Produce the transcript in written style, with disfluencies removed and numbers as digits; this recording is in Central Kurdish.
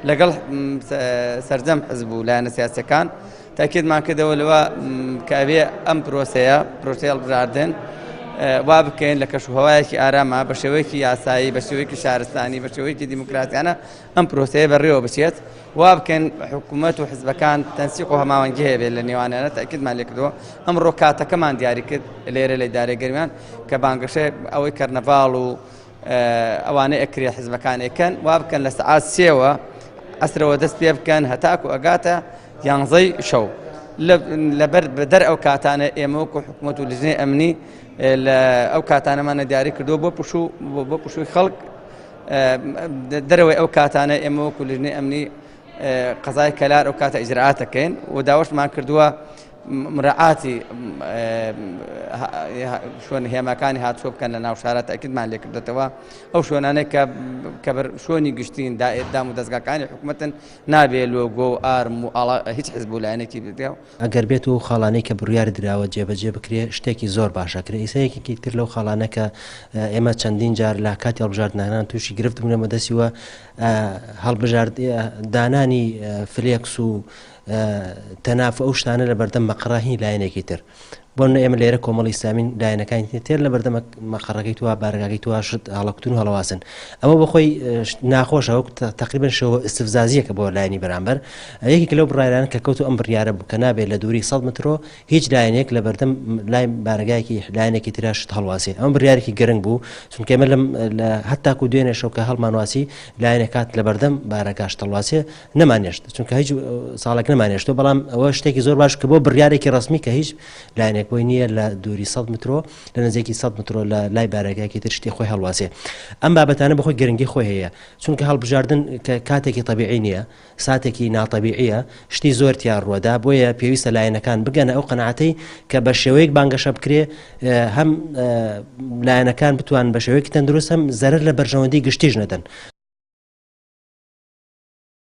لەگەڵ سەرجەم حزب و لایەنە سیاسەکان تاکیدمان کردەوە لەوە کە ئەوێ ئەم پرۆسەیە پرۆسەی هەڵبژاردن وا بکەین لە کەشوهەوایەکی ئارامە بە شێوەیەکی یاسایی بە شێوەیەکی شارستانی بە شێوەیەکی دیموکراسیانە ئەم پرۆسەیە بەڕێوە بچێت وا بکەین حکوومەت و حزبەکان تەنسیق و هەماوەنگی هەبێت لە نێوانیانە تاکیدمان لێ کردەوە ئەمڕۆ کاتەکەمان دیاری کرد لێرە لە ئیدارەی گەرمیان کە بانگەشەی ئەوەی کەرنەڤاڵ و ئەوانەی ئەکرێ حزبەکان ئەکەن وا بکەن لە سەعات سێوە ئەسرەوە دەست پێ بکەن هەتاکو ئەگاتە یانزەی شەو لەبەر بەدەر ئەو کاتانە ئێمە وەکو حکوومەت و لژنەی ئەمنی ئەو کاتانەمانە دیاری کردووە بۆ پشووی خەڵک دەرەوەی ئەو کاتانە ئێمە وەکو لژنەی ئەمنی قەزای کەلار ئەو کاتە ئیجرعاتەکەین و داوەشمان کردووە مراعاتی شوێن هێماکانی هاتووە بکەن لە ناو شارە تاکیدمان لێ کردێتەوە ئەو شوێنانەی کە شوێنی گشتین دام و دەستگاکانی حکوومەتن نابێ لۆگۆ و ئارم و هیچ حزب و لایەنێکی بدێ ئەگەر بێت و خاڵانەی کە بڕیار دراوە جێبەجێ بکرێ شتێکی زۆر باشەکرێ ئیسەیەکی تر لەو خاڵانە کە ئێمە چەندین جار لە کاتی هەڵبژاردنانان تووشی گرفت بوونەمە دەستیوە دانانی فلێکس و تەناف ئەو شتانە لە بەردەم مەقڕاهی لایەنێکی تر بۆ ئێمە لێرە کۆمەڵی ئیسلامین لایەنەکانی تێر لە بەردەم مەقڕەکەی توە بارگاکەی توە شت هەڵەکوتن و هەڵەواسن ئەمە بەخۆی ناخۆشە وەک تقریبا شەوە استفزازیەکە بۆ لایەنی بەرامبەر یەکێک لەو بڕایانە کە کەوتو ئەم بڕیارە بوو کە نابێت لە دووری 100 مترۆ هیچ لایەنێک لە بەردەم لای بارگایەکی لایەنێکی ترا شت هەڵواسێ ئەم بڕیارێکی گرنگ بوو چونکە ئێمە هەتاکو دوێنێ شەو کە هەڵمانواسی لایەنێکات لە بەردەم بارەکە شت هەڵواسێ نەمانێشت چونکە هیچ ساڵێک نەمانێشتەوە بەڵام ئەوە شتێکی زۆر باش کە بۆ بڕیارێکی ڕسمی کە هیچ لایەنێک بۆی نییە لە دووری 100 مترۆ لە نزیکی 100 مترۆ لە لای بارەکەیەکی تر شتی خۆی هەڵواسێ ئەم بابەتانە بەخۆی گرنگی خۆی هەیە چونکە هەڵبژاردن کاتێکی طبیعی نییە ساتێکی ناتەبیعیە شتی زۆر تیان ڕووەدا بۆیە پێویستە لایەنەکان بگەنە ئەو قەنەعەتەی کە بە شێوەیەک بانگەشە بکرێ هەم لایەنەکان بتوان بە شێوەیەکی تەندروست هەم زەرر لە بەرژەوەندی گشتیش نەدەن.